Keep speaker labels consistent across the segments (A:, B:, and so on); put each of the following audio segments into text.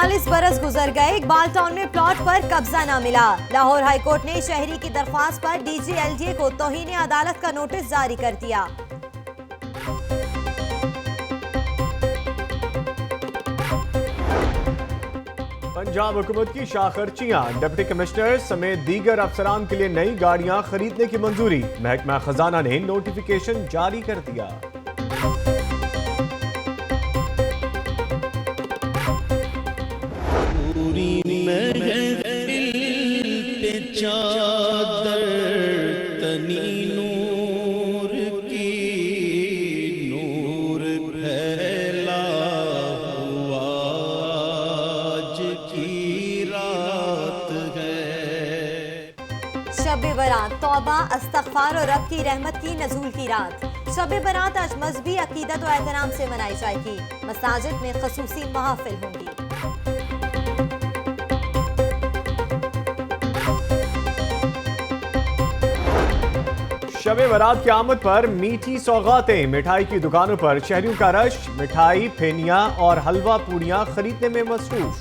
A: 41 बरस गुजर गए, इकबाल टाउन में प्लॉट पर कब्जा न मिला। लाहौर हाईकोर्ट ने शहरी की दरख्वास्त पर डीजीएलजे को तौहीन अदालत का नोटिस जारी कर दिया।
B: पंजाब हुकूमत की शाखर्चियां, डिप्टी कमिश्नर समेत दीगर अफसरान के लिए नई गाड़ियां खरीदने की मंजूरी। महकमा खजाना ने नोटिफिकेशन जारी कर दिया।
C: चादर तनी नूर की, नूर फैला हुआ आज की रात है।
A: शब बरात, तौबा, इस्तग़फ़ार और रब की रहमत की नज़ूल की रात। शब बरात आज मजहबी अकीदत और एहतराम से मनाई जाएगी। मसाजिद में ख़ुसूसी महफ़िल होंगी।
B: शब बरात की आमद पर मीठी सौगातें, मिठाई की दुकानों पर शहरियों का रश। मिठाई, फेनिया और हलवा पूड़ियां खरीदने में मसरूफ।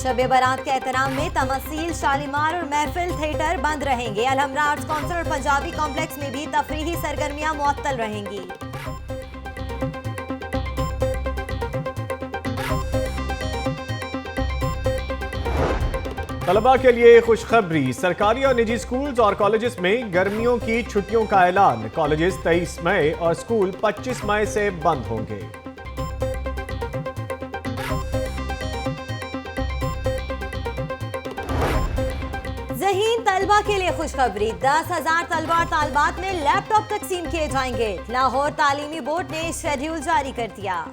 A: शब बरात के एहतराम में तमसील, शालीमार और महफिल थिएटर बंद रहेंगे। अलहमरा आर्ट्स काउंसिल और पंजाबी कॉम्प्लेक्स में भी तफरीही सरगर्मियां मुअत्तल रहेंगी।
B: तलबा के लिए खुशखबरी, सरकारी और निजी स्कूल्स और कॉलेजेस में गर्मियों की छुट्टियों का ऐलान। कॉलेजेस 23 मई और स्कूल 25 मई से बंद होंगे।
A: ज़हीन तलबा के लिए खुशखबरी, 10,000 तलबा और तालबात में लैपटॉप तकसीम किए जाएंगे। लाहौर तालीमी बोर्ड ने शेड्यूल जारी कर दिया।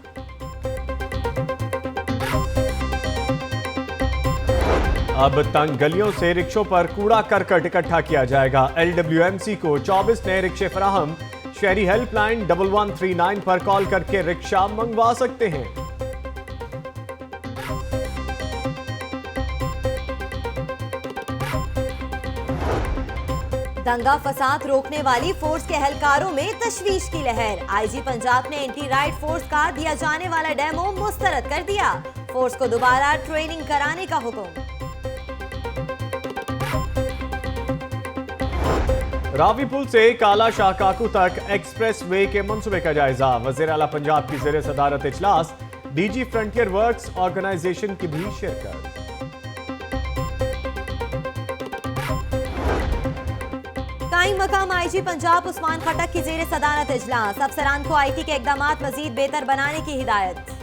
B: अब तंग गलियों से रिक्शों पर कूड़ा करकट इकट्ठा किया जाएगा। LWMC को 24 नए रिक्शे फराहम। शहरी हेल्पलाइन 1139 पर कॉल करके रिक्शा मंगवा सकते हैं।
A: दंगा फसाद रोकने वाली फोर्स के एहलकारों में तशवीश की लहर। IG पंजाब ने एंटी राइट फोर्स का दिया जाने वाला डेमो मुस्तरद कर दिया। फोर्स को दोबारा ट्रेनिंग कराने का हुक्म।
B: रावी पुल से काला शाह काकू तक एक्सप्रेस वे के मंसूबे का जायजा। वज़ीर आला पंजाब की ज़ेरे सदारत इजलास। DG फ्रंटियर वर्क्स ऑर्गेनाइजेशन की भी शिरकत।
A: कायम मकाम IG पंजाब उस्मान खटक की ज़ेरे सदारत इजलास। अफसरान को IT के इक़दामात मज़ीद बेहतर बनाने की हिदायत।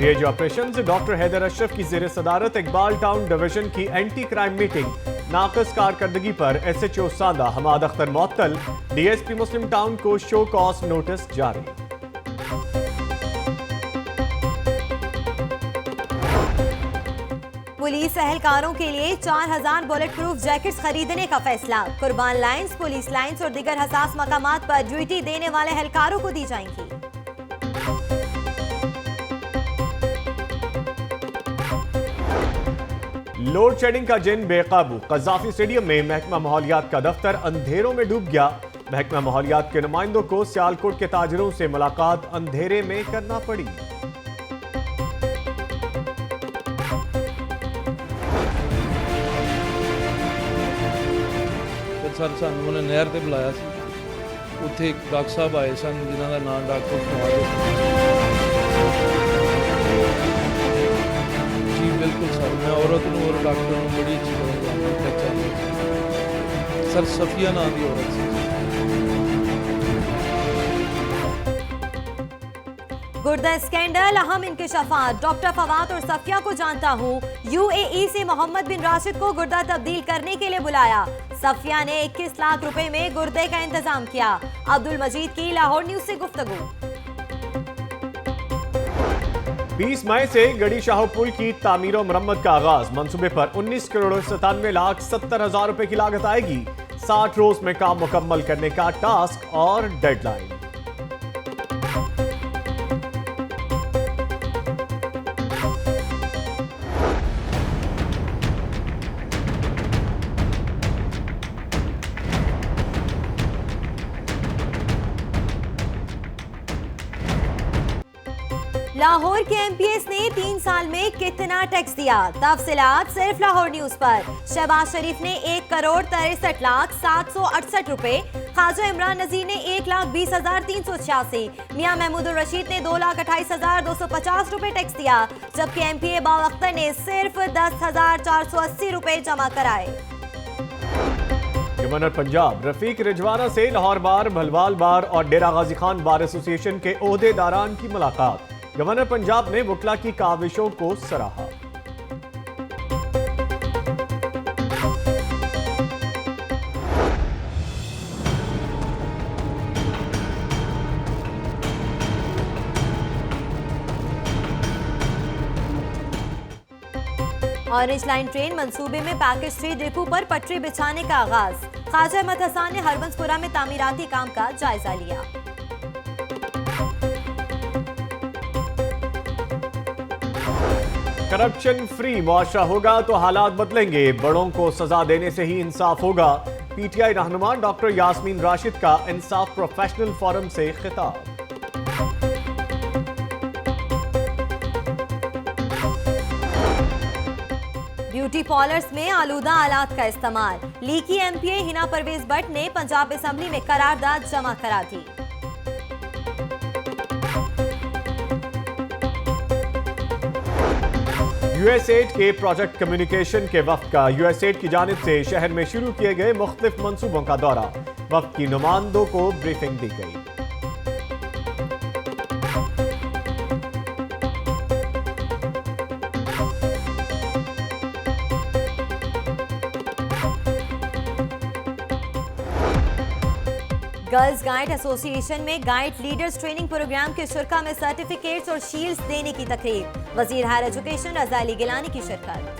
B: DIG operations doctor Haider Ashraf की ज़ेरे सदारत इकबाल टाउन डिवीजन की एंटी क्राइम मीटिंग। नाक़िस कारकर्दगी पर SHO सादा हमाद अख्तर मुअत्तल। DSP मुस्लिम टाउन को शो कॉज नोटिस जारी।
A: पुलिस एहलकारों के लिए 4000 बुलेट प्रूफ जैकेट्स खरीदने का फैसला। कुर्बान लाइंस, पुलिस लाइंस और दीगर हसास मकामात पर ड्यूटी देने वाले एहलकारों को दी जाएंगी।
B: लोड शेडिंग का जिन बेकाबू। कज़ाफी स्टेडियम में महकमा माहौलियात का दफ्तर अंधेरों में डूब गया। महकमा माहौलियात के नुमाइंदों को सियालकोट के ताजरों से मुलाकात अंधेरे में करना पड़ी।
D: सर सानू ने नहर ते बुलाया सी, उत्थे एक डॉक्टर साहब आए सन जिन्हां दा नाम डॉक्टर जी। बिल्कुल सर, मैं औरत नूं और डॉक्टर नूं बड़ी अच्छी तरह जानदी सर। सफिया नाम की औरत सी।
A: गुर्दा स्कैंडल, अहम इंकशाफात। डॉक्टर फवाद और सफिया को जानता हूँ। UAE से मोहम्मद बिन राशिद को गुर्दा तब्दील करने के लिए बुलाया। सफिया ने 21 लाख रुपए में गुर्दे का इंतजाम किया। अब्दुल मजीद की लाहौर न्यूज से गुफ्तगू।
B: 20 मई से गड़ी शाह पुल की तामीर और मरम्मत का आगाज। मंसूबे पर 19 करोड़ 97,70,000 रुपए की लागत आएगी। 60 रोज में काम मुकम्मल करने का टास्क और डेडलाइन।
A: लाहौर के एमपीएस ने 3 साल में कितना टैक्स दिया? तफसीलात सिर्फ लाहौर न्यूज पर। शहबाज शरीफ ने 1,63,768 रुपए, ख्वाजा इमरान नजीर ने 1,20,386, मियां महमूदुर रशीद ने 2,28,250 रुपए टैक्स दिया, जबकि एमपीए बावख्तर ने सिर्फ 10,480 रुपए जमा कराए।
B: गवर्नर पंजाब रफीक रिजवाना से लाहौर बार, भलवाल बार और डेरा गाजी खान बार एसोसिएशन के ओहदेदारान की मुलाकात। गवर्नर पंजाब ने वकला की काविशों को सराहा।
A: ऑरेंज लाइन ट्रेन मंसूबे में पैकेज 3 डिपो पर पटरी बिछाने का आगाज। ख्वाजा अहमद हसन ने हरबंसपुरा में तामीराती काम का जायजा लिया।
B: करप्शन फ्री मुआशरा होगा तो हालात बदलेंगे, बड़ों को सजा देने से ही इंसाफ होगा। पीटीआई रहनुमा डॉक्टर यास्मीन राशिद का इंसाफ प्रोफेशनल फोरम से खिताब।
A: ब्यूटी पार्लर्स में आलूदा आलात का इस्तेमाल। लीकी एमपीए हिना परवेज भट्ट ने पंजाब असेंबली में करारदाद जमा करा दी।
B: यूएसएड के प्रोजेक्ट कम्युनिकेशन के वफ्द का यूएसएड की जानिब से शहर में शुरू किए गए मुख्तलिफ मंसूबों का दौरा। वफ्द की नुमाइंदों को ब्रीफिंग दी गई।
A: गर्ल्स गाइड एसोसिएशन में गाइड लीडर्स ट्रेनिंग प्रोग्राम के शुरा में सर्टिफिकेट्स और शील्ड्स देने की तकरीब। वजीर हायर एजुकेशन रजा अली गिलानी की शिरकत।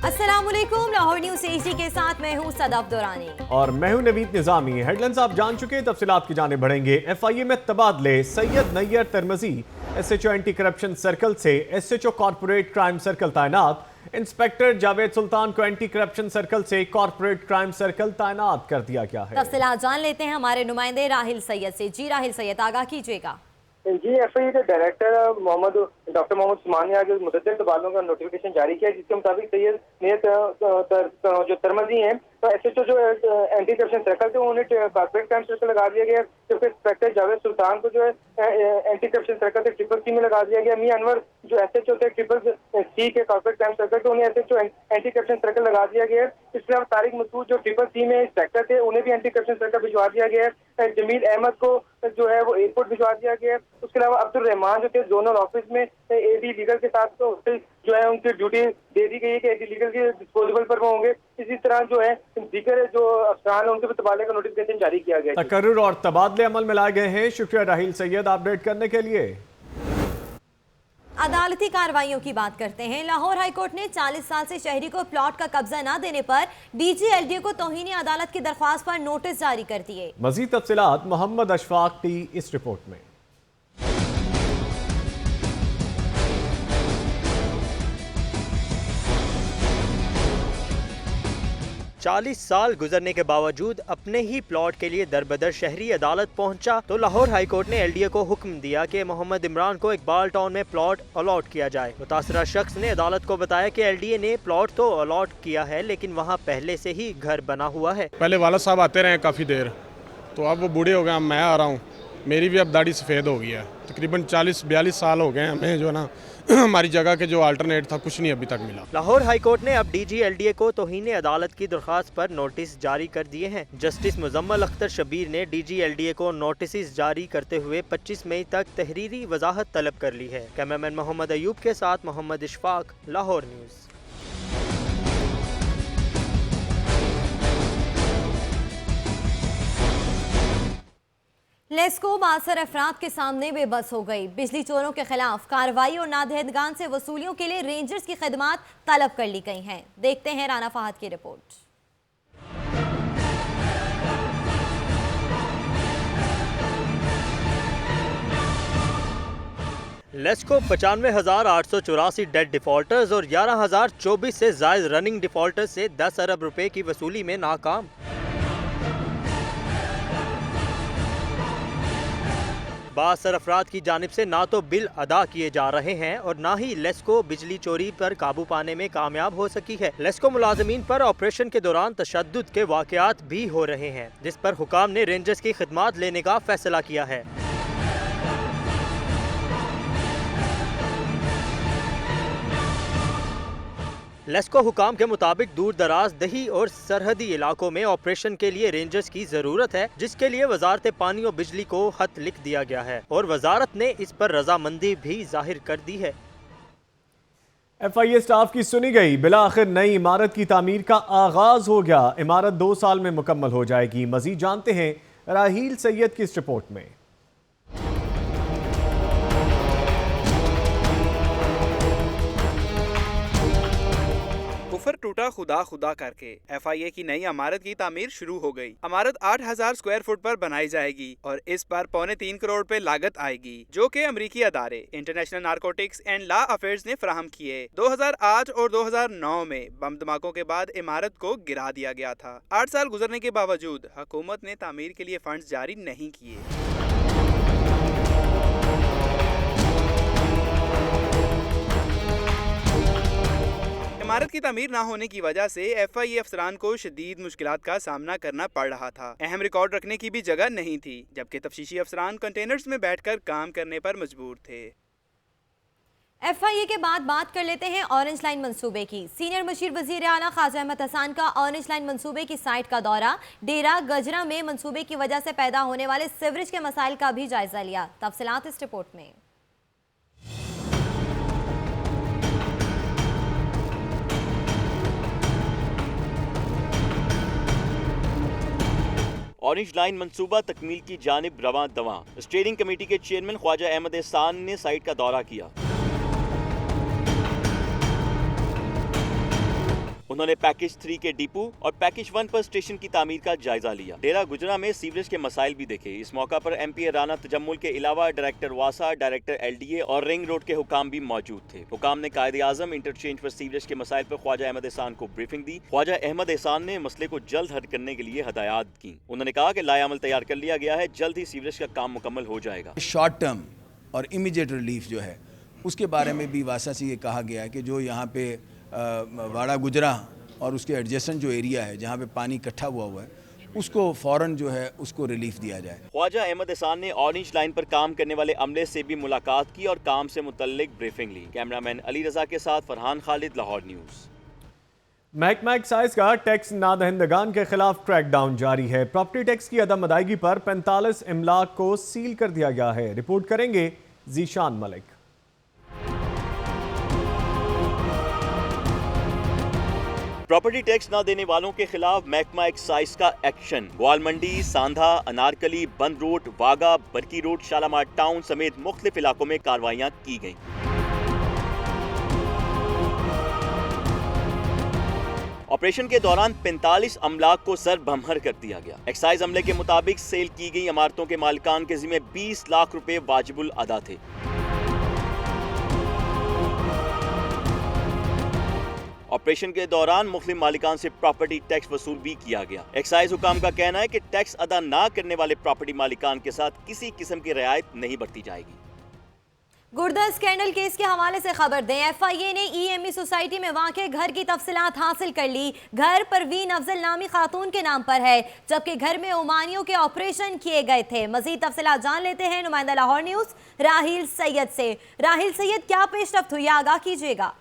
A: अस्सलामुअलैकुम, लाहौर न्यूज़ एचडी के साथ मैं हूं सदफ दुरानी
B: और मैं हूं नवीद निजामी। हेडलाइंस आप जान चुके, तफसीलात की जाने बढ़ेंगे। एफआईए में तबादले। Syed Nayyar Tirmazi SHO anti corruption circle से एसएचओ कॉर्पोरेट क्राइम सर्कल तैनात। इंस्पेक्टर जावेद सुल्तान को एंटी करप्शन सर्कल से कॉर्पोरेट क्राइम सर्कल तैनात कर दिया गया है।
A: तफसीलात जान लेते हैं हमारे नुमाइंदे राहिल सैयद से। जी राहिल सैयद, आगाह कीजिएगा।
E: जी, एफआईए के डायरेक्टर डॉक्टर मोहम्मद उस्मान ने आज मुतअद्दिद तबादलों का नोटिफिकेशन जारी किया, जिसके मुताबिक सैयद नैयर जो तरमजी हैं तो एसएचओ जो एंटी करप्शन सर्कल थे उन्हें कॉर्पोरेट क्राइम सर्कल लगा दिया गया, जबकि इंस्पेक्टर जावेद सुल्तान को जो है एंटी करप्शन सर्कल से ट्रिपल सी में लगा दिया गया। मियां अनवर जो एसएचओ थे ट्रिपल सी के कॉर्पोरेट क्राइम सर्कल के, उन्हें एसएचओ एंटी करप्शन सर्कल लगा दिया गया। इसके अलावा तारिक मसूद जो ट्रिपल सी में इंस्पेक्टर थे उन्हें भी एंटी करप्शन सर्कल भिजवा दिया गया है। जमील अहमद को जो है वो एयरपोर्ट भिजवा दिया गया है। उसके अलावा अब्दुल रहमान जो थे जोनल ऑफिस में एडी लीगल के साथ तो जो है उनकी ड्यूटी दे दी गई है कि एडी लीगल के डिस्पोजेबल पर वो होंगे। इसी तरह जो है दीगर जो अफसरान है उनके भी तबादले का नोटिफिकेशन जारी किया गया है।
B: तकर्रुर और तबादले अमल में लाए गए हैं। शुक्रिया राहिल सैयद अपडेट करने के लिए।
A: अदालती कार्रवाइयों की बात करते हैं। लाहौर हाईकोर्ट ने 40 साल से शहरी को प्लॉट का कब्जा न देने पर डीजी एलडीए को तौहीन अदालत की दरख्वास्त पर नोटिस जारी कर दिए।
B: मजीद तफसीलात मोहम्मद अशफाक की इस रिपोर्ट में।
F: 40 साल गुजरने के बावजूद अपने ही प्लॉट के लिए दरबदर शहरी अदालत पहुंचा तो लाहौर हाईकोर्ट ने एलडीए को हुक्म दिया कि मोहम्मद इमरान को इकबाल टाउन में प्लॉट अलॉट किया जाए। मुतासरा शख्स ने अदालत को बताया कि एलडीए ने प्लॉट तो अलॉट किया है, लेकिन वहां पहले से ही घर बना हुआ है।
G: पहले वाला साहब आते रहे काफ़ी देर, तो अब वो बूढ़े हो गए, अब मैं आ रहा हूँ, मेरी भी अब दाढ़ी सफ़ेद हो गई है। तकरीबन 40-42 साल हो गए हमें जो ना हमारी जगह के जो अल्टरनेट था कुछ नहीं अभी तक मिला।
F: लाहौर हाईकोर्ट ने अब डीजी एलडीए को तौहीन अदालत की दरख्वास्त पर नोटिस जारी कर दिए हैं। जस्टिस मुजम्मल अख्तर शबीर ने डीजी एलडीए को नोटिस जारी करते हुए 25 मई तक तहरीरी वजाहत तलब कर ली है। कैमरामैन मोहम्मद अयूब के साथ मोहम्मद इशफाक, लाहौर न्यूज़।
A: लेस्को बासर अफराद के सामने बेबस हो गई। बिजली चोरों के खिलाफ कार्रवाई और नादहिदगान से वसूलियों के लिए रेंजर्स की खिदमात तलब कर ली गई हैं। देखते हैं राना फहद की रिपोर्ट।
F: लेस्को 95,884 डेट डिफॉल्टर्स और 11,024 से जायद रनिंग डिफॉल्टर्स से 10 अरब रुपए की वसूली में नाकाम। बासर अफराद की जानिब से ना तो बिल अदा किए जा रहे हैं और ना ही लेस्को बिजली चोरी पर काबू पाने में कामयाब हो सकी है। लेस्को मुलाजमीन पर ऑपरेशन के दौरान तशद्दुद के वाकयात भी हो रहे हैं, जिस पर हुकाम ने रेंजर्स की खिदमात लेने का फैसला किया है। लेस्को हुकाम के मुताबिक दूर दराज दही और सरहदी इलाकों में ऑपरेशन के लिए रेंजर्स की जरूरत है, जिसके लिए वजारत पानी और बिजली को खत लिख दिया गया है और वजारत ने इस पर रजामंदी भी जाहिर कर दी है।
B: FIA स्टाफ की सुनी गई, बिला आखिर नई इमारत की तामीर का आगाज हो गया। इमारत 2 साल में मुकम्मल हो जाएगी। मजीद जानते हैं राहील सैयद की इस रिपोर्ट में।
H: कुफर टूटा खुदा खुदा करके FIA की नई इमारत की तामीर शुरू हो गई। इमारत 8,000 स्क्वायर फुट पर बनाई जाएगी और इस पर 3.25 करोड़ रुपए लागत आएगी, जो कि अमरीकी अदारे international narcotics and law affairs ने फराहम किए। 2008 और 2009 में बम धमाकों के बाद इमारत को गिरा दिया गया था। 8 साल गुजरने के बावजूद हुकूमत ने तामीर के लिए फंड जारी नहीं किए। इमारत की तामीर ना होने की वजह से FIA अफसरान को शदीद मुश्किलात का सामना करना पड़ रहा था। अहम रिकॉर्ड रखने की भी जगह नहीं थी, जबकि तफ्तीशी अफसरान कंटेनर्स में बैठकर काम करने पर मजबूर थे।
A: FIA के बाद बात कर लेते हैं ऑरेंज लाइन मंसूबे की। सीनियर मशीर वजीर आला ख्वाजा अहमद हसन का ऑरेंज लाइन मंसूबे की साइट का दौरा, डेरा गजरा में मंसूबे की वजह से पैदा होने वाले सीवरेज के मसाइल का भी जायजा लिया। तफसीलात इस रिपोर्ट में।
I: ऑरेंज लाइन मंसूबा तकमील की जानिब रवां दवां। स्टीयरिंग कमेटी के चेयरमैन ख्वाजा अहमद एहसान ने साइट का दौरा किया। उन्होंने पैकेज 3 के डिपो और पैकेज 1 पर स्टेशन की तामीर का जायजा लिया। डेरा गुजरा में सीवरेज के मसाइल भी देखे। इस मौका पर MP राना तजम्मुल के अलावा डायरेक्टर वासा, डायरेक्टर LDA और रिंग रोड के हुकाम भी मौजूद थे। हुकाम ने कायदे आजम इंटरचेंज पर सीवरेज के मसाइल पर ख्वाजा अहमद एहसान को ब्रीफिंग दी। ख्वाजा अहमद एहसान ने मसले को जल्द हल करने के लिए हदायत की। उन्होंने कहा कि लाए अमल तैयार कर लिया गया है, जल्द ही सीवरेज का काम मुकम्मल हो जाएगा।
J: शॉर्ट टर्म और इमीडिएट रिलीफ जो है उसके बारे में भी वासा से ये कहा गया है कि जो यहाँ पे वाड़ा गुजरा और उसके एडजेसेंट जो एरिया है जहाँ पे पानी इकट्ठा हुआ है उसको फ़ौरन जो है उसको रिलीफ दिया जाए।
I: ख्वाजा अहमद एहसान ने ऑरेंज लाइन पर काम करने वाले अमले से भी मुलाकात की और काम से मुतल्लिक ब्रीफिंग ली। कैमरामैन अली रजा के साथ फरहान खालिद, लाहौर न्यूज़।
B: महकमा एक्साइज का टैक्स नादहिंदगान के खिलाफ क्रैकडाउन जारी है। प्रॉपर्टी टैक्स की अदम अदायगी पर 45 इमलाक को सील कर दिया गया है। रिपोर्ट करेंगे जीशान मलिक।
I: प्रॉपर्टी टैक्स न देने वालों के खिलाफ महकमा एक्साइज का एक्शन। ग्वाल मंडी, सांधा, अनारकली, बंद रोड, वागा, बरकी रोड, शालामार टाउन समेत मुख्तलिफ इलाकों में कार्रवाइयां की गईं। ऑपरेशन के दौरान 45 अमलाक को सर बमहर कर दिया गया। एक्साइज अमले के मुताबिक सेल की गई इमारतों के मालिकान के जिम्मे 20 लाख रुपए वाजिबुल अदा थे। ऑपरेशन के दौरान मुख्तलिफ मालिकान से प्रॉपर्टी टैक्स वसूल भी किया गया। एक्साइज हुकाम का कहना है कि टैक्स अदा ना करने वाले प्रॉपर्टी मालिकान के साथ किसी किस्म की रियायत नहीं बरती जाएगी।
A: गुर्दा स्कैंडल केस के हवाले से खबर दें। FIA ने EME सोसाइटी में वाक़े घर की तफसीलात हासिल कर ली। घर परवीन अफजल नामी खातून के नाम पर है, जबकि घर में ओमानियों के ऑपरेशन किए गए थे। मजीद तफसीलात जान लेते हैं नुमाइंदा लाहौर न्यूज़ राहील सैयद से। राहील सैयद, क्या पेशरफ्त हुई, आगाह कीजिएगा।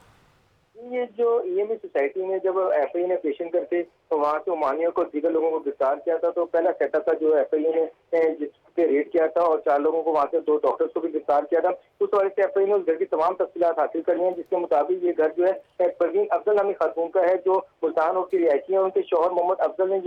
E: ये जो EME सोसाइटी में जब FIA ने ऑपरेशन करके तो वहाँ से ओमानियों को दीगर लोगों को गिरफ्तार किया था, तो पहला सेटअप था जो FIA ने जिस पे रेड किया था और 4 लोगों को वहाँ से 2 डॉक्टर्स को भी गिरफ्तार किया था। उस वजह से FIA ने उस घर की तमाम तफसीलात हासिल कर ली हैं, जिसके मुताबिक ये घर जो है परवीन अफजल नामी खातून का है, जो मुल्तान रोड की रिहायशी है। उनके शौहर मोहम्मद अफजल ने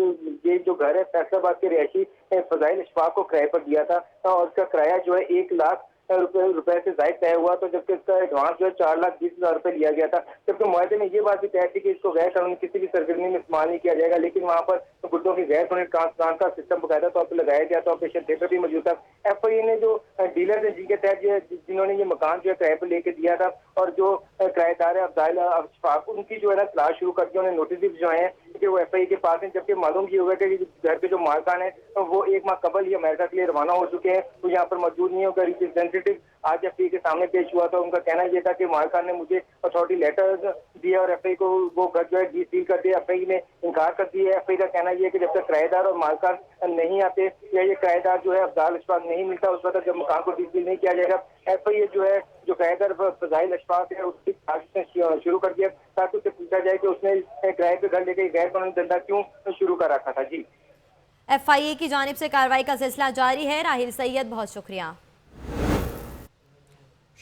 E: जो घर है फैसलाबाद के रिहायशी फजाइल अशफाक को किराए पर दिया था और उसका किराया जो है 1 लाख रुपए से जायद तय हुआ, तो जबकि इसका एडवांस जो है 4,20,000 रुपए लिया गया था। जबकि मुआहदे में ये बात भी तय थी कि इसको गैर कानूनी किसी भी सरगर्मी में इस्तेमाल नहीं किया जाएगा, लेकिन वहाँ पर गुर्दों की गैर कानूनी ट्रांसप्लांट का सिस्टम बकायदा तौर पर लगाया गया था। ऑपरेशन थिएटर भी मौजूद था। FIA ने जो डीलर है जिनके तहत जिन्होंने ये मकान जो है किराए पर लेके दिया था, और जो किराएदार है अब्दाल अशफाक, उनकी जो है ना तलाश शुरू कर दी, उन्हें नोटिस भी भिजवाए हैं कि वो FIA के पास हैं। जबकि मालूम ये हुआ कि घर के जो मालकान है वो 1 माह कबल ही अमेरिका के लिए रवाना हो चुके हैं, तो यहाँ पर मौजूद नहीं होगा। रिप्रेजेंटेटिव आज FIA के सामने पेश हुआ था। उनका कहना यह था कि मालकान ने मुझे अथॉरिटी लेटर दिया और FIA को वो घर जो है डीसील कर दिया। FIA ने इनकार कर दिया। FIA का कहना यह है कि जब तक किराएदार और मालकान नहीं आते या ये किराएदार जो है अब्दाल अशफाक नहीं मिलता, उस वक्त जब मकान को डीसील नहीं किया जाएगा। FIA जो है जो किराएदार फजाइल अशफाक है उसकी तलाश शुरू कर दिया, ताकि उससे पूछा जाए कि उसने किराए पे घर लेके गैर कानूनी धंधा क्यों शुरू कर रखा था। जी,
A: FIA की जानिब से कार्रवाई का सिलसिला जारी है। राहिल सैयद, बहुत शुक्रिया।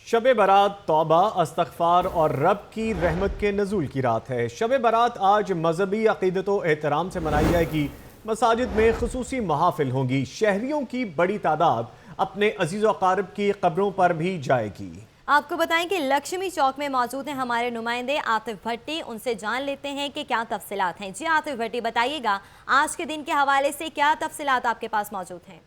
B: शब बारात तौबा, इस्तग़फ़ार और रब की रहमत के नज़ूल की रात है। शब बारात आज मजहबी अक़ीदत व एहतराम से मनाई जाएगी। मसाजिद में खुसूसी महाफिल होंगी। शहरियों की बड़ी तादाद अपने अजीज़ व अक़ारिब की कब्रों पर भी जाएगी।
A: आपको बताएं कि लक्ष्मी चौक में मौजूद हैं हमारे नुमाइंदे आतिफ भट्टी। उनसे जान लेते हैं कि क्या तफसीलात हैं। जी आतिफ भट्टी, बताइएगा आज के दिन के हवाले से क्या तफसीलात आपके पास मौजूद हैं?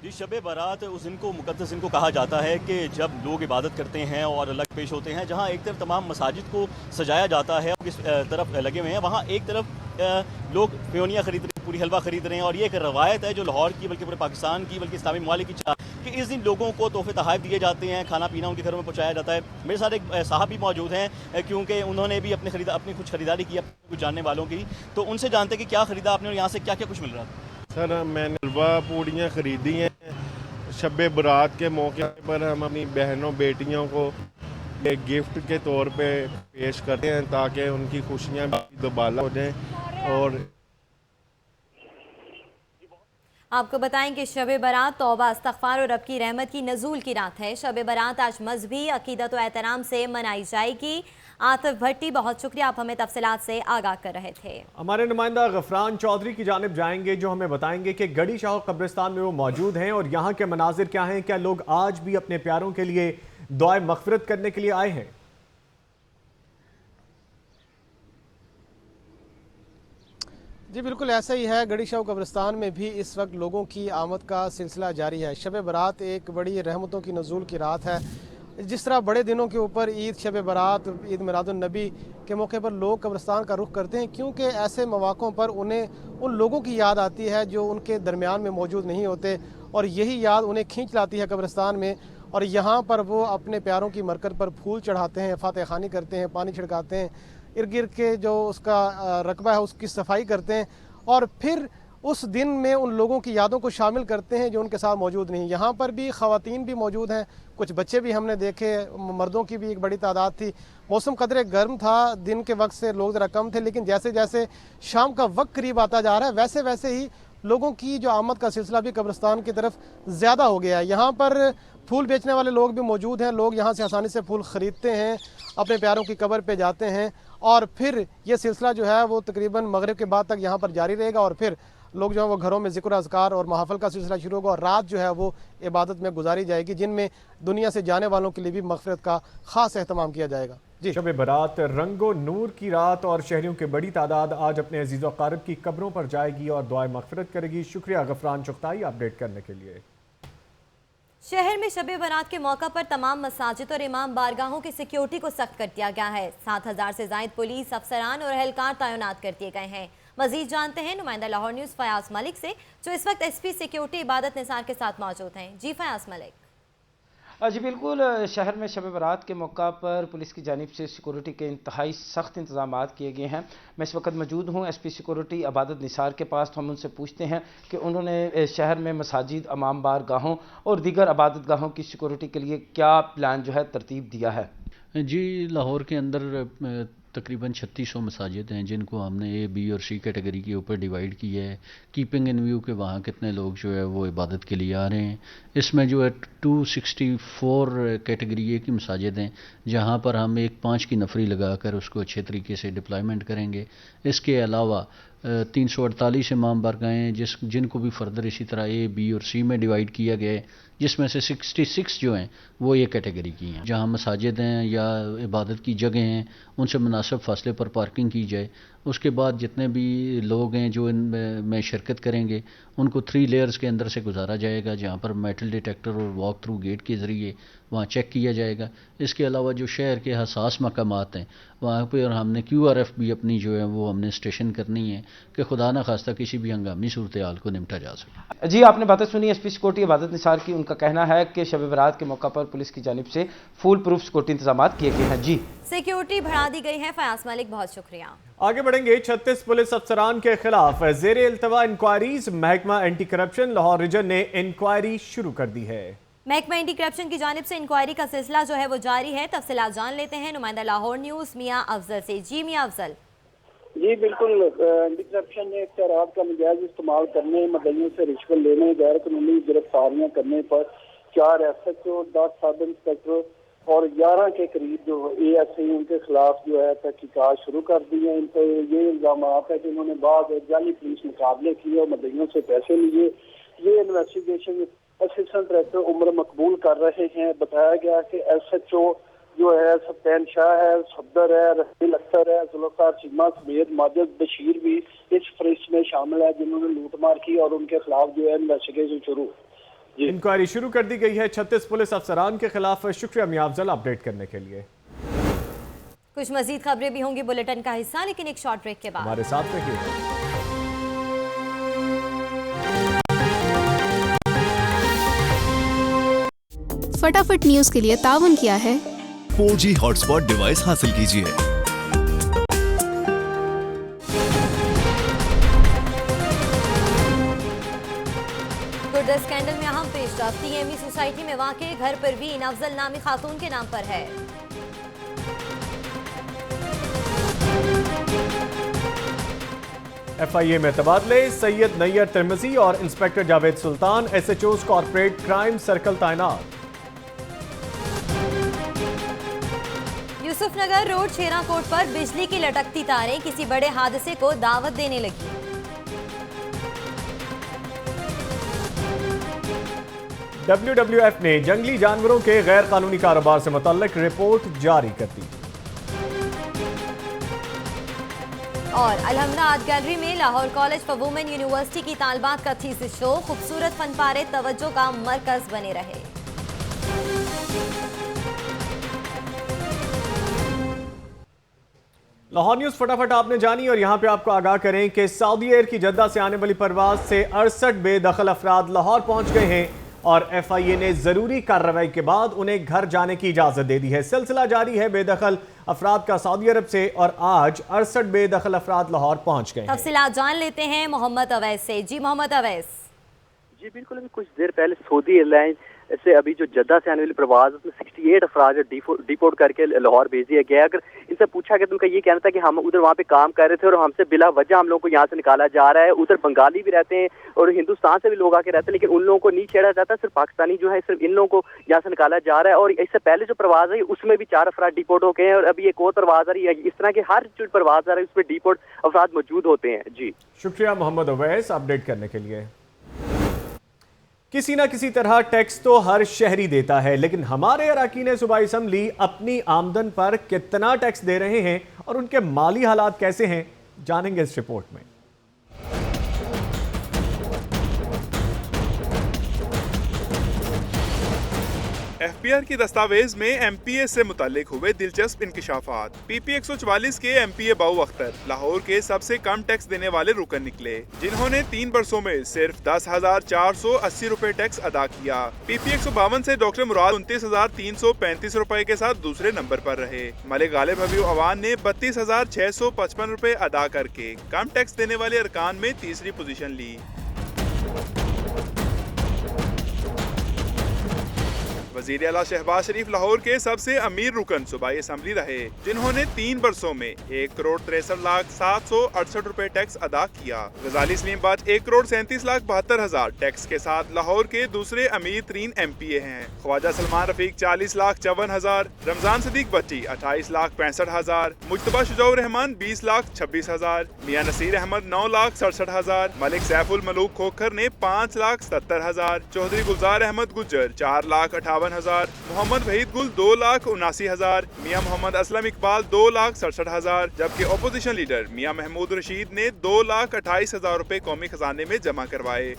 I: जी, शब बारात उस दिन को मुक़द्दस दिन को कहा जाता है कि जब लोग इबादत करते हैं और अलग पेश होते हैं। जहाँ एक तरफ तमाम मसाजिद को सजाया जाता है और इस तरफ लगे हुए हैं, वहाँ एक तरफ लोग फ्योनियाँ खरीद रहे हैं, पूरी हलवा खरीद रहे हैं। और ये एक रवायत है जो लाहौर की, बल्कि पूरे पाकिस्तान की, बल्कि इस्लामी ममालिक की चाह कि इस दिन लोगों को तोहफे तोहफ़े दिए जाते हैं, खाना पीना उनके घरों में पहुँचाया जाता है। मेरे साथ एक साहब भी मौजूद हैं, क्योंकि उन्होंने भी अपनी कुछ खरीदारी की, कुछ जानने वालों की, तो उनसे जानते हैं कि क्या ख़रीदा आपने और यहाँ से क्या क्या कुछ मिल रहा था।
K: सर, मैंने हलवा पूड़ियाँ ख़रीदी हैं। शब बारात के मौके पर हम अपनी बहनों बेटियों को एक गिफ्ट के तौर पे पेश करते हैं, ताकि उनकी खुशियाँ दोबाला हो जाएं। और
A: आपको बताएं कि शब बारात तौबा, इस्तग़फ़ार और रब की रहमत की नज़ूल की रात है। शब बारात आज मजहबी अक़ीदत व एहतराम से मनाई जाएगी। आतिफ भट्टी, बहुत शुक्रिया, आप हमें तफसीलात से आगाह कर रहे थे।
B: हमारे नुमाइंदा गफरान चौधरी की जानिब जाएंगे, जो हमें बताएंगे कि गढ़ी शाह कब्रिस्तान में वो मौजूद हैं और यहाँ के मनाजिर क्या हैं। क्या लोग आज भी अपने प्यारों के लिए दुआए मग़फ़िरत करने के लिए आए हैं?
L: जी बिल्कुल ऐसा ही है। गढ़ी शाह कब्रिस्तान में भी इस वक्त लोगों की आमद का सिलसिला जारी है। शब बारात एक बड़ी रहमतों की नज़ूल की रात है। जिस तरह बड़े दिनों के ऊपर ईद, शब बारात, ईद मिलादुन्नबी के मौके पर लोग कब्रिस्तान का रुख करते हैं, क्योंकि ऐसे मौक़ों पर उन्हें उन लोगों की याद आती है जो उनके दरमियान में मौजूद नहीं होते, और यही याद उन्हें खींच लाती है कब्रिस्तान में। और यहाँ पर वो अपने प्यारों की मरकत पर फूल चढ़ाते हैं, फातह खानी करते हैं, पानी छिड़काते हैं, इर्द गिर्द के जो उसका रकबा है उसकी सफाई करते हैं, और फिर उस दिन में उन लोगों की यादों को शामिल करते हैं जो उनके साथ मौजूद नहीं। यहाँ पर भी ख़वातीन भी मौजूद हैं, कुछ बच्चे भी हमने देखे, मर्दों की भी एक बड़ी तादाद थी। मौसम कदरे गर्म था, दिन के वक्त से लोग ज़रा कम थे, लेकिन जैसे जैसे शाम का वक्त करीब आता जा रहा है, वैसे वैसे ही लोगों की जो आमद का सिलसिला भी कब्रिस्तान की तरफ ज़्यादा हो गया है। यहाँ पर फूल बेचने वाले लोग भी मौजूद हैं। लोग यहाँ से आसानी से फूल ख़रीदते हैं, अपने प्यारों की कब्र पे जाते हैं, और फिर ये सिलसिला जो है वो तकरीबन मगरिब के बाद तक यहाँ पर जारी रहेगा। और फिर लोग जो है वो घरों में ज़िक्र अज़कार और महफ़िल का सिलसिला शुरू होगा, और रात जो है वो इबादत में गुजारी जाएगी, जिनमें दुनिया से जाने वालों के लिए भी मग़फ़िरत का ख़ास एहतमाम किया जाएगा। जी,
B: शब बारात रंगो नूर की रात और शहरियों की बड़ी तादाद आज अपने अजीज़ व अक़ारिब की कब्रों पर जाएगी और दुआए मग़फ़िरत करेगी। शुक्रिया गफरान चुगताई अपडेट करने के लिए।
A: शहर में शब बारात के मौका पर तमाम मसाजिद और इमाम बारगाहों की सिक्योरिटी को सख्त कर दिया गया है। 7,000 से ज़ायद पुलिस अफसरान और एहलकार तैनात कर दिए गए हैं। मजीद जानते हैं नुमाइंदा लाहौर न्यूज़ फयाज मलिक से, जो इस वक्त SP सिक्योरिटी इबादत निसार के साथ मौजूद हैं। जी फयाज मलिक।
M: जी बिल्कुल, शहर में शब बारात के मौका पर पुलिस की जानिब से सिक्योरिटी के इंतहाई सख्त इंतजाम किए गए हैं। मैं इस वक्त मौजूद हूँ SP सिक्योरिटी इबादत निसार के पास, तो हम उनसे पूछते हैं कि उन्होंने शहर में मसाजिद, इमाम बारगाहों और दीगर इबादत गाहों की सिक्योरिटी के लिए क्या प्लान जो है तरतीब दिया है।
N: जी, लाहौर के अंदर तकरीबन 3600 मसाजिद हैं, जिनको हमने A, B और C कैटेगरी के ऊपर डिवाइड किया है, कीपिंग इन व्यू के वहाँ कितने लोग जो है वो इबादत के लिए आ रहे हैं। इसमें जो है 264 कैटेगरी A की मसाजिद हैं, जहाँ पर हम एक 5 की नफरी लगाकर उसको अच्छे तरीके से डिप्लॉयमेंट करेंगे। इसके अलावा 348 इमाम बारगाहें हैं जिनको भी फर्दर इसी तरह ए, बी और सी में डिवाइड किया गया है, जिसमें से 66 जो हैं वो ये कैटेगरी की हैं। जहाँ मसाजिद हैं या इबादत की जगह हैं उनसे मुनासिब फासले पर पार्किंग की जाए। उसके बाद जितने भी लोग हैं जो इनमें शिरकत करेंगे उनको 3 लेयर्स के अंदर से गुजारा जाएगा, जहाँ पर मेटल डिटेक्टर और वॉक थ्रू गेट के ज़रिए वहाँ चेक किया जाएगा। इसके अलावा जो शहर के हसास मकामात हैं वहाँ पर हमने QRF भी अपनी जो है वो हमने स्टेशन करनी है कि खुदा न खास्ता किसी भी हंगामी सूरत हाल को निपटा जा सके।
M: जी, आपने बातें सुनी एसपी सिक्योरिटी इबादत निसार की। उनका कहना है कि शब बरात के मौका पर पुलिस की जानिब से फुल प्रूफ सिक्योरिटी इंतजाम किए गए हैं। जी,
A: सिक्योरिटी बढ़ा दी गई है। फयाज मलिक, बहुत शुक्रिया।
B: आगे बढ़ेंगे। 36 पुलिस अफसरान के खिलाफ जेर इल्तवा इंक्वायरीज। महकमा एंटी करप्शन लाहौर रीजन ने इंक्वायरी शुरू कर दी है।
A: महकमा एंटी करप्शन की जानिब से इंक्वायरी का सिलसिला जो है वो जारी है। तफसीलात जान लेते हैं नुमाइंदा लाहौर न्यूज़ मियां अफजल से। जी मियां अफजल।
O: जी बिल्कुल, एंटी करप्शन ने इख्तियारात का नाजायज इस्तेमाल करने, मुद्दइयों से रिश्वत लेने, गैर कानूनी गिरफ्तारियां करने पर 4 SHO, 10 सब इंस्पेक्टर और 11 के करीब जो ASI उनके खिलाफ जो है तहकीकात शुरू कर दी है। इन पर ये इल्जाम है कि उन्होंने बाद जाली पुलिस मुकाबले किए और मुद्दइयों से पैसे लिए। ये इन्वेस्टिगेशन असिस्टेंट डायरेक्टर उम्र मकबूल कर रहे हैं। बताया गया कि SHO जो है सत्यान शाह है, सफदर है, रफील अख्तर है, जुल्फकार चीमा समेत माजिद बशीर भी इस फरिश्त में शामिल है जिन्होंने लूटमार की और उनके खिलाफ जो है इन्वेस्टिगेशन शुरू।
B: इंक्वायरी शुरू कर दी गई है 36 पुलिस अफसरान के खिलाफ। शुक्रिया मियां अफजल अपडेट करने के लिए।
A: कुछ मजीद खबरें भी होंगी बुलेटिन का हिस्सा, लेकिन एक शॉर्ट ब्रेक के बाद
B: हमारे साथ रहिए।
P: फटाफट न्यूज के लिए ताउन किया है
Q: 4G हॉटस्पॉट डिवाइस हासिल कीजिए।
A: गुर्दा स्कैंडल में अहम पेशरफ्त। TME सोसाइटी में वाक़े घर परवीन अफजल नामी खातून के नाम पर है।
B: FIA में तबादले। सैयद नैयर तिरमिजी और इंस्पेक्टर जावेद सुल्तान SHOs कॉर्पोरेट क्राइम सर्कल तैनात।
A: यूसुफनगर रोड शेरा कोट पर बिजली की लटकती तारें किसी बड़े हादसे को दावत देने लगी।
B: WWF ने जंगली जानवरों के गैर कानूनी कारोबार से मुतल्लिक रिपोर्ट जारी कर दी।
A: और अलहमदा आर्ट गैलरी में Lahore college for women university की तालबात का थीसिस शो। खूबसूरत फनपारे तवज्जो का मरकज बने रहे।
B: लाहौर न्यूज़ फटाफट आपने जानी और यहाँ पे आपको आगाह करें कि सऊदी एयर की जद्दा से आने वाली परवाज से 68 बेदखल अफराद लाहौर पहुँच गए हैं और FIA ने ज़रूरी कार्रवाई के बाद उन्हें घर जाने की इजाज़त दे दी है। सिलसिला जारी है बेदखल अफराद का सऊदी अरब से और आज 68 बेदखल अफराद लाहौर पहुँच गए।
A: तफसीलात जान लेते हैं मोहम्मद अवैस से। जी मोहम्मद अवैस।
R: जी बिल्कुल, अभी कुछ देर पहले सऊदी एयरलाइन से अभी जो जद्दा से आने वाली प्रवास उसमें 68 अफराज डिपोर्ट करके लाहौर भेज दिया गया। अगर इनसे पूछा गया तो उनका ये कहना था कि हम उधर वहाँ पे काम कर रहे थे और हमसे बिला वजह हम लोगों को यहाँ से निकाला जा रहा है। उधर बंगाली भी रहते हैं और हिंदुस्तान से भी लोग आके रहते हैं, लेकिन उन लोगों को नहीं छेड़ा जाता। सिर्फ पाकिस्तानी जो है सिर्फ इन लोगों को यहाँ से निकाला जा रहा है। और इससे पहले जो प्रवास है उसमें भी 4 अफराद डिपोर्ट हो गए हैं और अभी एक और प्रवास आ रही है। इस तरह के हर जो प्रवास आ रहा है उसमें डिपोर्ट अफराद मौजूद होते हैं। जी
B: शुक्रिया मोहम्मद अवैस अपडेट करने के लिए। किसी ना किसी तरह टैक्स तो हर शहरी देता है, लेकिन हमारे अरकान सूबाई असम्बली अपनी आमदन पर कितना टैक्स दे रहे हैं और उनके माली हालात कैसे हैं, जानेंगे इस रिपोर्ट में।
H: FBR की दस्तावेज में MPA से मुतालिक हुए दिलचस्प इंकिशाफात। PP 144 के MPA बाऊ अख्तर लाहौर के सबसे कम टैक्स देने वाले रुकन निकले, जिन्होंने 3 बरसों में सिर्फ 10,480 रुपए टैक्स अदा किया। PP 152 से डॉक्टर मुराद 29,335 रुपए के साथ दूसरे नंबर पर रहे। मलिक गालिब हबीब अवान ने 32,655 रुपए अदा करके कम टैक्स देने वाले अरकान में तीसरी पोजीशन ली। वजीर आला शहबाज शरीफ लाहौर के सबसे अमीर रुकन सूबाई असम्बली रहे, जिन्होंने 3 बरसों में 1,63,768 रुपए टैक्स अदा किया। गजाली सलीम बट 1,37,72,000 टैक्स के साथ लाहौर के दूसरे अमीर तरीन MPA हैं। ख्वाजा सलमान रफीक 40,54,000, रमजान सदीक बट्टी 28,65,000, मुज्तबा शुजाउर रहमान 20,26,000, मियां नसीर अहमद 9,67,000, मलिक सैफुल मलूक खोखर ने 5,70,000, चौधरी गुलजार अहमद गुज्जर 4,58,000, मोहम्मद वहीद गुल 2,79,000, मियां मोहम्मद असलम इकबाल 2,67,000, जबकि अपोजिशन लीडर मियां महमूद रशीद ने 2,28,000 रुपए कौमी खजाने में जमा करवाए।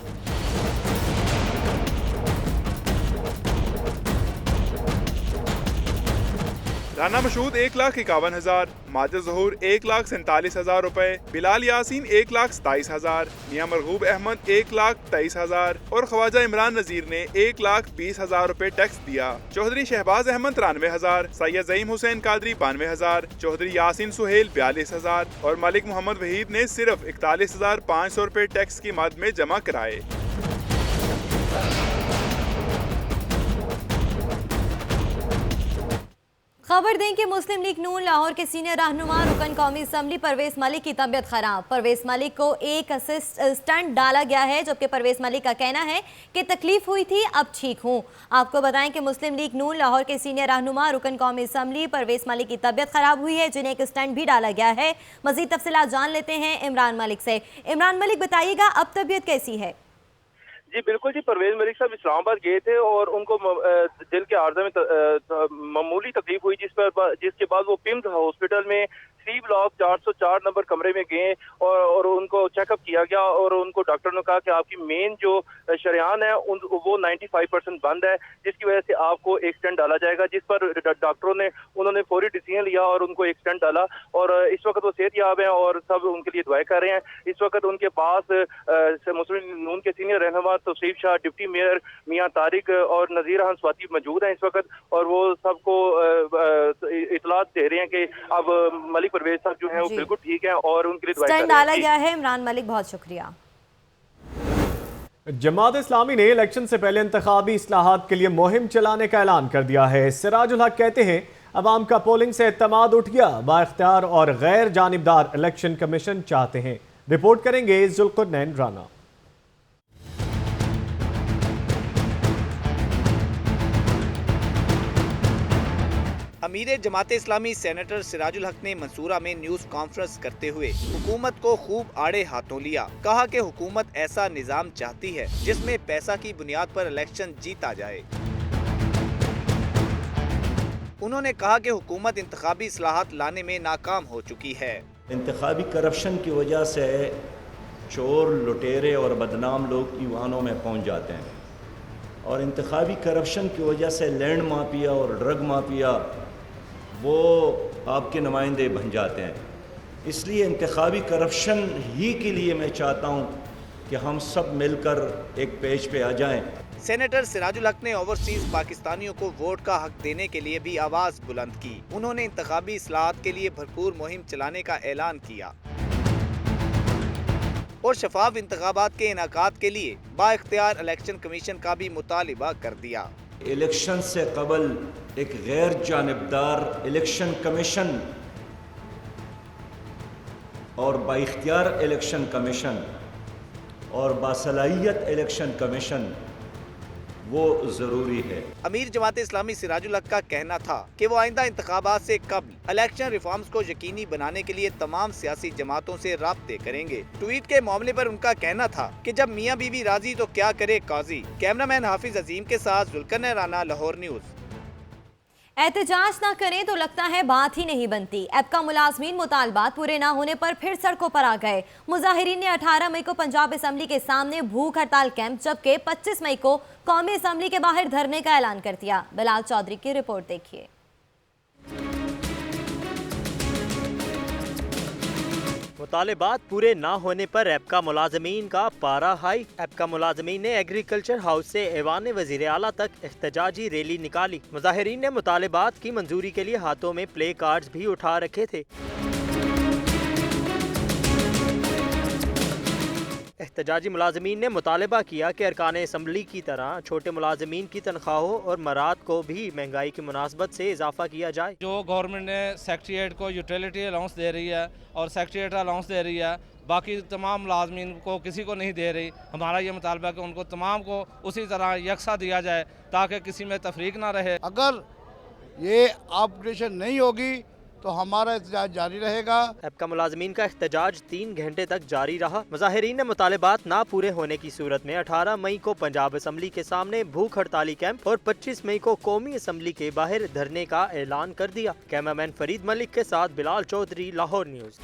H: राना मशहूद 1,51,000, माजिद ज़हूर 1,47,000 रुपए, बिलाल यासीन 1,27,000, मियां मरगूब अहमद 1,23,000 और ख्वाजा इमरान नज़ीर ने 1,20,000 रुपए टैक्स दिया। चौधरी शहबाज अहमद 93,000, सैयद ज़ईम हुसैन कादरी 92,000, चौधरी यासीन सुहेल 42,000 और मलिक मोहम्मद वहीद ने सिर्फ 41,500 रुपए टैक्स की मद में जमा कराए।
A: खबर दें कि मुस्लिम लीग नून लाहौर के सीनियर रहनुमा रुकन कौमी असम्बली परवेज मलिक की तबीयत खराब। परवेज मलिक को एक स्टंट डाला गया है, जबकि परवेज मलिक का कहना है कि तकलीफ हुई थी, अब ठीक हूँ। आपको बताएं कि मुस्लिम लीग नून लाहौर के सीनियर रहनुमा रुकन कौमी असम्बली परवेज मलिक की तबीयत खराब हुई है, जिन्हें एक स्टंट भी डाला गया है। मजीद तफसीलात जान लेते हैं इमरान मलिक से। इमरान मलिक, बताइएगा अब तबीयत कैसी है?
S: जी बिल्कुल जी, परवेज मलिक साहब इस्लामाबाद गए थे और उनको दिल के आर्जा में मामूली तकलीफ हुई, जिसके बाद वो पिम्स हॉस्पिटल में सी ब्लॉक 404 नंबर कमरे में गए और उनको चेकअप किया गया और उनको डॉक्टर ने कहा कि आपकी मेन जो शरेआन है वो 95% बंद है, जिसकी वजह से आपको एक स्टेंट डाला जाएगा। जिस पर डॉक्टरों ने उन्होंने फौरी डिसीजन लिया और उनको एक स्टेंट डाला और इस वक्त वो सेहतयाब हैं और सब उनके लिए दुआएं कर रहे हैं। इस वक्त उनके पास मुस्लिम नून के सीनियर रहनुमा तौसीफ शाह, डिप्टी मेयर मियां तारिक और नजीर अहमद स्वाति मौजूद हैं इस वक्त, और वो सबको इतलात दे रहे हैं कि अब मलिक परवेज साहब जो है वो बिल्कुल ठीक है और उनके लिए दुआएं कर रहे हैं।
A: डाला गया है। इमरान मलिक, बहुत शुक्रिया।
B: जमात इस्लामी ने इलेक्शन से पहले इंतखाबी इस्लाहात के लिए मुहिम चलाने का ऐलान कर दिया है। सिराजुल हक कहते हैं अवाम का पोलिंग से एतमाद उठ गया, बाइख्तियार और गैर जानिबदार इलेक्शन कमीशन चाहते हैं। रिपोर्ट करेंगे जुल्कुरनैन राना।
T: अमीर जमात इस्लामी सेनेटर सिराजुल हक ने मंसूरा में न्यूज़ कॉन्फ्रेंस करते हुए हुकूमत को खूब आड़े हाथों लिया। कहा कि हुकूमत ऐसा निज़ाम चाहती है जिसमें पैसा की बुनियाद पर इलेक्शन जीता जाए। उन्होंने कहा कि हुकूमत इंतखाबी इस्लाहात लाने में नाकाम हो चुकी है।
U: इंतखाबी करप्शन की वजह से चोर, लुटेरे और बदनाम लोग ईवानों में पहुंच जाते हैं और इंतखाबी करप्शन की वजह से लैंड माफिया और ड्रग माफिया वो आपके नुमाइंदे बन जाते हैं। इसलिए इंतखाबी करप्शन ही के लिए मैं चाहता हूँ कि हम सब मिलकर एक पेज पे आ जाएं।
T: सेनेटर सिराजुल हक ने ओवरसीज पाकिस्तानियों को वोट का हक देने के लिए भी आवाज बुलंद की। उन्होंने इंतखाबी इस्लाहात के लिए भरपूर मुहिम चलाने का ऐलान किया और शफाफ इंतखाबात के इनाकात के लिए बाइख्तियार इलेक्शन कमीशन का भी मुतालिबा कर दिया।
U: इलेक्शन से कबल एक गैर जानिबदार इलेक्शन कमीशन और बाइख्तियार इलेक्शन कमीशन और बासलाहियत इलेक्शन कमीशन वो जरूरी है।
T: अमीर जमात इस्लामी सिराजुल हक का कहना था कि वो आइंदा इंतखाबात से कबल इलेक्शन रिफॉर्म्स को यकीनी बनाने के लिए तमाम सियासी जमातों से राब्ते करेंगे। ट्वीट के मामले पर उनका कहना था कि जब मियां बीवी राजी तो क्या करे काजी। कैमरामैन हाफिज अजीम के साथ जुल्करनैन राना, लाहौर न्यूज़।
A: एहतजाज ना करें तो लगता है बात ही नहीं बनती। एपका मुलाजमीन मुतालबात पूरे ना होने पर फिर सड़कों पर आ गए। मुजाहिरीन ने 18 मई को पंजाब असम्बली के सामने भूख हड़ताल कैंप, जबकि 25 मई को कौमी असम्बली के बाहर धरने का ऐलान कर दिया। बिलाल चौधरी की रिपोर्ट देखिए।
F: मुतालिबात पूरे ना होने पर एपका मुलाजमीन का पारा हाई। एपका मुलाजमीन ने एग्रीकल्चर हाउस से ऐवान वज़ीर आला तक एहतजाजी रैली निकाली। मुजाहिरीन ने मुतालिबात की मंजूरी के लिए हाथों में प्ले कार्ड्स भी उठा रखे थे। एहतजाजी मुलाजमीन ने मुतालबा किया कि अरकान असम्बली की तरह छोटे मुलाजमीन की तनख्वाहों और मराद को भी महंगाई की मुनासबत से इजाफा किया जाए।
D: जो गवर्नमेंट ने सेक्रेटरीट को यूटिलिटी अलाउंस दे रही है और सेक्रेटरीट अलाउंस दे रही है, बाकी तमाम मुलाजमीन को किसी को नहीं दे रही। हमारा ये मुतालबा है कि उनको तमाम को उसी तरह यकसा दिया जाए ताकि किसी में तफरीक ना रहे।
C: अगर ये अपग्रेडेशन नहीं होगी तो हमारा एहतजाज जारी रहेगा।
F: एपका मुलाजमीन का एहतजाज 3 घंटे तक जारी रहा। मुजाहिरीन ने मुतालबात ना पूरे होने की सूरत में 18 मई को पंजाब असम्बली के सामने भूख हड़ताली कैंप और 25 मई को कौमी असम्बली के बाहर धरने का ऐलान कर दिया। कैमरामैन फरीद मलिक के साथ Bilal Chaudhry, Lahore news.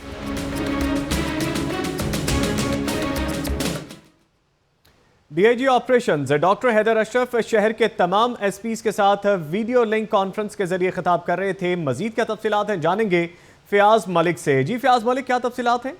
B: DIG operations doctor Haider Ashraf शहर के तमाम एसपीज के साथ वीडियो लिंक कॉन्फ्रेंस के जरिए खिताब कर रहे थे। मजीद क्या तफसीलात हैं जानेंगे फयाज मलिक से। जी फयाज मलिक, क्या तफसीलात हैं?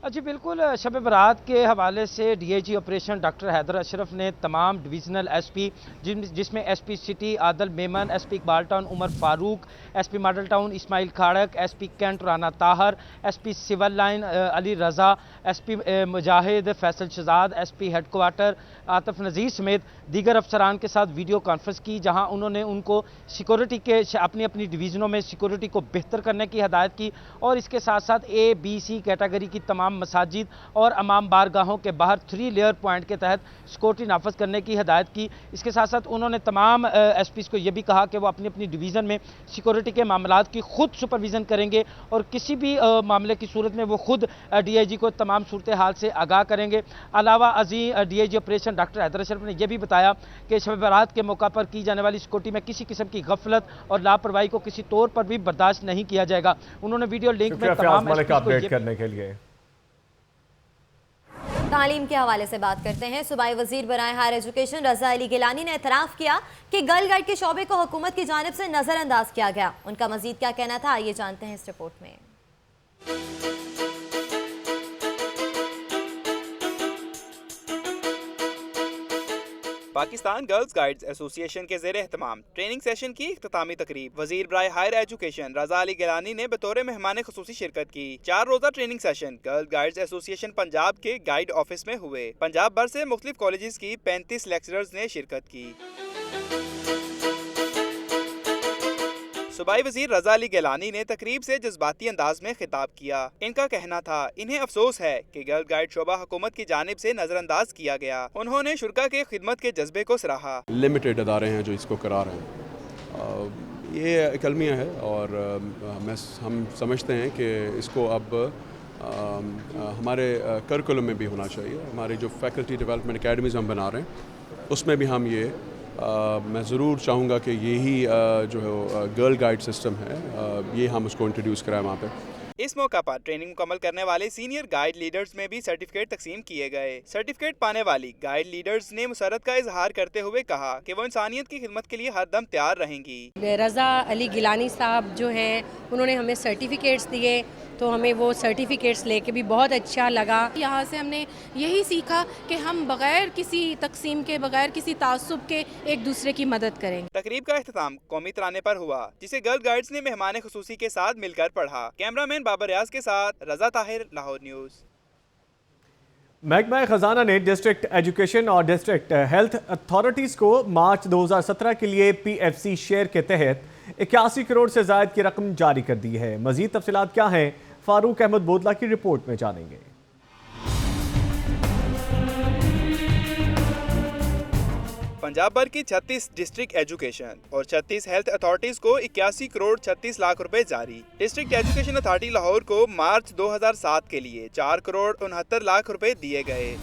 M: जी बिल्कुल, शब बरात के हवाले से DIG operation doctor Haider Ashraf ने तमाम डिवीज़नल एसपी जिसमें SP city Adil Memon, SP Iqbal town Umar Farooq, SP model town Ismail Khadak, SP cantt Rana Tahir, SP civil line Ali Raza, SP Mujahid Faisal Shahzad, SP headquarter Atif Nazir समेत दीगर अफसरान के साथ वीडियो कॉन्फ्रेंस की, जहां उन्होंने उनको सिक्योरिटी के अपनी अपनी डिवीज़नों में सिक्योरिटी को बेहतर करने की हदायत की और इसके साथ साथ A-B-C कैटेगरी की तमाम मसाजिद और अमाम बारगाहों के बाहर 3 लेयर पॉइंट के तहत सिक्योरिटी नाफज करने की हदायत की। इसके साथ साथ उन्होंने तमाम एसपीज़ को यह भी कहा कि वो अपनी अपनी डिवीज़न में सिक्योरिटी के मामलात की खुद सुपरविज़न करेंगे और किसी भी मामले की सूरत में वो खुद डीआईजी को तमाम सूरत हाल से आगाह करेंगे। अलावा अजीम DIG operation doctor Haider Ashraf ने यह भी बताया कि शब बारात के मौका पर की जाने वाली सिक्योरिटी में किसी किस्म की गफलत और लापरवाही को किसी तौर पर भी बर्दाश्त नहीं किया जाएगा। उन्होंने वीडियो लिंक में तमाम
B: अपडेट करने के लिए।
A: तालीम के हवाले से बात करते हैं। सूबाई वजीर बराए हायर एजुकेशन रजा अली गिलानी ने एतराफ़ किया कि गर्ल गाइड के शोबे को हुकूमत की जानिब से नज़रअंदाज किया गया। उनका मजीद क्या कहना था, आइए जानते हैं इस रिपोर्ट में।
H: पाकिस्तान गर्ल्स गाइड्स एसोसिएशन के ज़ेर एहतमाम ट्रेनिंग सेशन की इख्तितामी तकरीब वजीर बराए हायर एजुकेशन रजा अली गिलानी ने बतौर मेहमान खुसूसी शिरकत की। 4 रोज़ा training session girls guides association Punjab के गाइड ऑफिस में हुए। पंजाब भर से मुख्तलिफ कॉलेजेस की 35 लेक्चरर्स ने शिरकत की। सूबाई वजीर रजा अली गिलानी ने तकरीब से जज्बाती अंदाज में खिताब किया। इनका कहना था इन्हें अफसोस है कि गर्ल गाइड शोबा हुकूमत की जानिब से नजरअंदाज किया गया। उन्होंने शुरा के खिदमत के जज्बे को सराहा।
V: लिमिटेड अदारे हैं जो इसको करा रहे हैं, ये एक अलमिया है और हम समझते हैं कि इसको अब हमारे करिकुलम में भी होना चाहिए। हमारे जो फैकल्टी डेवलपमेंट एकेडमीज़ हम बना रहे हैं उसमें भी हम ये मैं ज़रूर चाहूँगा कि यही जो है गर्ल गाइड सिस्टम है ये हम उसको इंट्रोड्यूस कराएं वहाँ पे।
H: इस मौका पर ट्रेनिंग मुकम्मल करने वाले सीनियर गाइड लीडर्स में भी सर्टिफिकेट तकसीम किए गए। सर्टिफिकेट पाने वाली गाइड लीडर्स ने मुसरत का इजहार करते हुए कहा कि वो इंसानियत की खिदमत के लिए हर दम तैयार रहेंगी।
W: रजा अली गिलानी साहब जो हैं उन्होंने हमें सर्टिफिकेट्स दिए तो हमें वो सर्टिफिकेट्स लेके भी बहुत अच्छा लगा।
X: यहाँ से हमने यही सीखा कि हम बगैर किसी तकसीम के, बगैर किसी तासुब के एक दूसरे की मदद करेंगे।
H: तकरीब का इख्तिताम कौमी तराने पर हुआ जिसे गर्ल गाइड्स ने मेहमान खुसूसी के साथ मिलकर पढ़ा। कैमरामैन बाबर रियाज के साथ रजा ताहिर, लाहौर न्यूज़।
B: महकमा खजाना ने डिस्ट्रिक्ट एजुकेशन और डिस्ट्रिक्ट हेल्थ अथॉरिटीज़ को मार्च 2017 के लिए PFC शेयर के तहत 81 करोड़ से ज़ायद की रकम जारी कर दी है। मज़ीद तफसीलात क्या हैं, फारूक अहमद बोदला की रिपोर्ट में जानेंगे।
H: पंजाब भर की 36 डिस्ट्रिक्ट एजुकेशन और 36 हेल्थ अथॉरिटीज को 81 करोड़ 36 लाख रुपए जारी। डिस्ट्रिक्ट एजुकेशन अथॉरिटी लाहौर को मार्च 2007 के लिए 4 करोड़ 69 लाख रुपए दिए गए।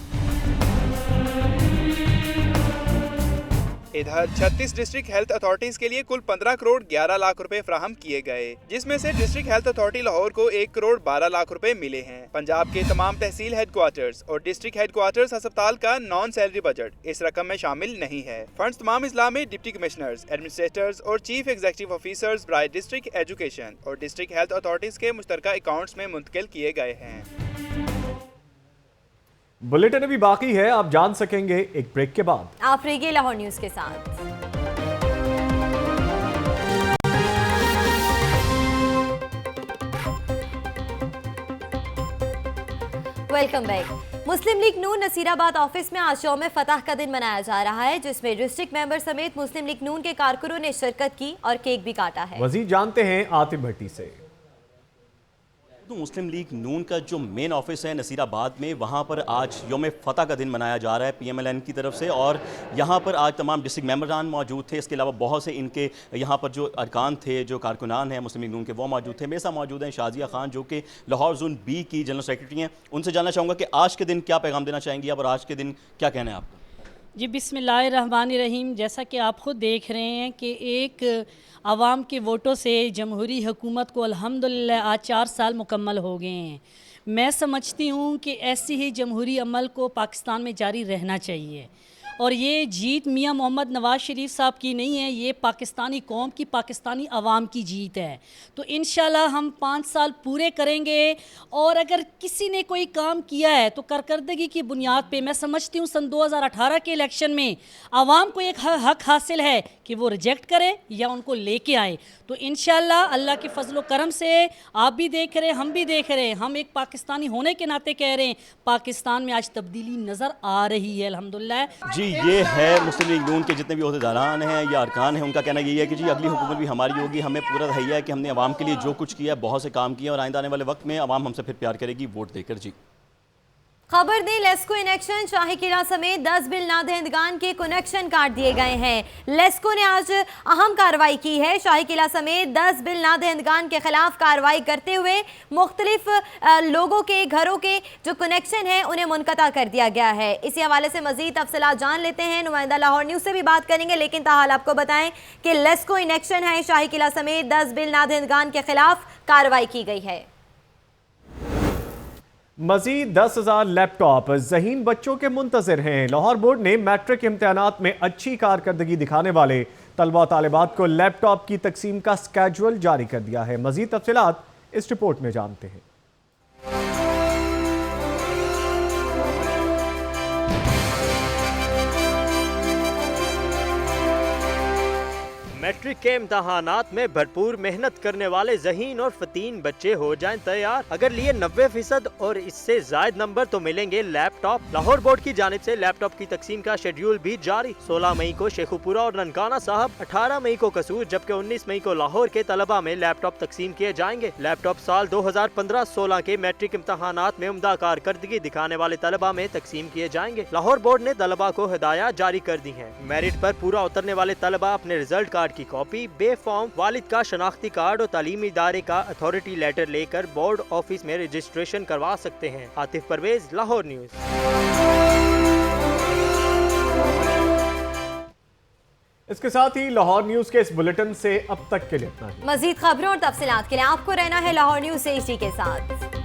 H: इधर 36 डिस्ट्रिक्ट हेल्थ अथॉरिटीज के लिए कुल 15 करोड़ 11 लाख रुपए फराहम किए गए, जिसमें से डिस्ट्रिक्ट हेल्थ अथॉरिटी लाहौर को 1 करोड़ 12 लाख रुपए मिले हैं। पंजाब के तमाम तहसील हेडक्वार्टर्स और डिस्ट्रिक्ट हेडक्वार्टर्स अस्पताल का नॉन सैलरी बजट इस रकम में शामिल नहीं है। फंड्स तमाम इजला में डिप्टी कमिश्नर्स, एडमिनिस्ट्रेटर्स और चीफ एग्जीक्यूटिव ऑफिसर्स बराए डिस्ट्रिक्ट एजुकेशन और डिस्ट्रिक्ट हेल्थ अथॉरिटीज के मुश्तरका अकाउंट्स में मुंतकिल किए गए हैं।
B: बुलेटिन अभी बाकी है, आप जान सकेंगे एक ब्रेक के बाद।
A: आप रहिए लाहौर न्यूज़ के साथ। Welcome back. Muslim League Noon Nasirabad office में आज यौम फतह का दिन मनाया जा रहा है, जिसमें डिस्ट्रिक्ट मेंबर समेत मुस्लिम लीग नून के कारकुनों ने शिरकत की और केक भी काटा है।
B: मजीद जानते हैं आतिफ भट्टी से।
E: मुस्लिम लीग नून का जो मेन ऑफिस है नसीराबाद में, वहाँ पर आज यौम फतह का दिन मनाया जा रहा है PMLN की तरफ से, और यहाँ पर आज तमाम डिस्ट्रिक्ट मेंबरान मौजूद थे। इसके अलावा बहुत से इनके यहाँ पर जो अरकान थे, जो कारकुनान हैं मुस्लिम लीग नून के, वो मौजूद थे। मेरे साथ मौजूद हैं शाजिया खान, जो कि लाहौर जोन B की जनरल सेक्रेटरी हैं। उनसे जानना चाहूँगा कि आज के दिन क्या पैगाम देना चाहेंगी आप, और आज के दिन क्या कहना है आपका?
G: जी बिस्मिल्लाहिर्रहमानिर्रहीम। जैसा कि आप खुद देख रहे हैं कि एक आवाम के वोटों से जमहूरी हुकूमत को अल्हम्दुलिल्लाह आज 4 साल मुकम्मल हो गए हैं। मैं समझती हूँ कि ऐसी ही जमहूरी अमल को पाकिस्तान में जारी रहना चाहिए, और ये जीत मियाँ मोहम्मद नवाज़ शरीफ साहब की नहीं है, ये पाकिस्तानी कौम की, पाकिस्तानी अवाम की जीत है। तो इंशाल्लाह हम 5 साल पूरे करेंगे, और अगर किसी ने कोई काम किया है तो कारकर्दगी की बुनियाद पे, मैं समझती हूँ सन 2018 के इलेक्शन में आवाम को एक हक हासिल है कि वो रिजेक्ट करे या उनको लेके आए। तो इंशाल्लाह अल्लाह के फजलो करम से आप भी देख रहे हैं, हम भी देख रहे हैं, हम एक पाकिस्तानी होने के नाते कह रहे हैं, पाकिस्तान में आज तब्दीली नज़र आ रही है अल्हम्दुलिल्लाह।
E: जी ये है मुस्लिम लीग नून के जितने भी अहदेदारान हैं या अरकान हैं, उनका कहना यही है कि जी अगली हुकूमत भी हमारी होगी, हमें पूरा तहैया है कि हमने आवाम के लिए जो कुछ किया, बहुत से काम किए, और आइंदा आने वाले वक्त में आवाम हमसे फिर प्यार करेगी वोट देकर। जी
A: खबर दें, लेस्को इन एक्शन, शाही किला समेत 10 बिल नादहिंदगान के कनेक्शन काट दिए गए हैं। लेस्को ने आज अहम कार्रवाई की है। शाही किला समेत 10 बिल नादहिंदगान के खिलाफ कार्रवाई करते हुए मुख्तलिफ लोगों के घरों के जो कनेक्शन हैं उन्हें मुनक़ता कर दिया गया है। इसी हवाले से मजीद तफसीलात जान लेते हैं, नुमाइंदा लाहौर न्यूज़ से भी बात करेंगे, लेकिन ताहाल आपको बताएं कि लेस्को इन एक्शन है, शाही किला समेत 10 बिल नादहिंदगान के खिलाफ कार्रवाई की गई है।
B: मजीद 10,000 लैपटॉप ज़हीन बच्चों के मुंतज़िर हैं। लाहौर बोर्ड ने मैट्रिक इम्तिहानात में अच्छी कारकर्दगी दिखाने वाले तलबा तालिबात को लैपटॉप की तकसीम का स्केड्यूल जारी कर दिया है। मजीद तफसीलात इस रिपोर्ट में जानते हैं।
F: मैट्रिक के इम्तहानात में भरपूर मेहनत करने वाले ज़हीन और फतीन बच्चे हो जाएं तैयार। अगर लिए 90% और इससे जायद नंबर तो मिलेंगे लैपटॉप। लाहौर बोर्ड की जानिब से लैपटॉप की तकसीम का शेड्यूल भी जारी। 16 मई को शेखुपुरा और ननकाना साहब, 18 मई को कसूर, जबकि 19 मई को लाहौर के तलबा में लैपटॉप तकसीम किए जाएंगे। लैपटॉप साल 2015-16 के मैट्रिक इम्तहानात में उम्दा कारकर्दगी दिखाने वाले तलबा में तकसीम किए जाएंगे। लाहौर बोर्ड ने तलबा को हिदायत जारी कर दी है। मेरिट पर पूरा उतरने वाले तलबा अपने रिजल्ट कार्ड की कॉपी, बे फॉर्म, वालिद का शनाख्ती कार्ड और तालीमी इदारे का अथॉरिटी लेटर लेकर बोर्ड ऑफिस में रजिस्ट्रेशन करवा सकते हैं। आतिफ परवेज, लाहौर न्यूज़।
B: इसके साथ ही लाहौर न्यूज़ के इस बुलेटिन से अब तक के लिए इतना ही।
A: मजीद खबरों और तफसीलात के लिए आपको रहना है लाहौर न्यूज़ HD के साथ।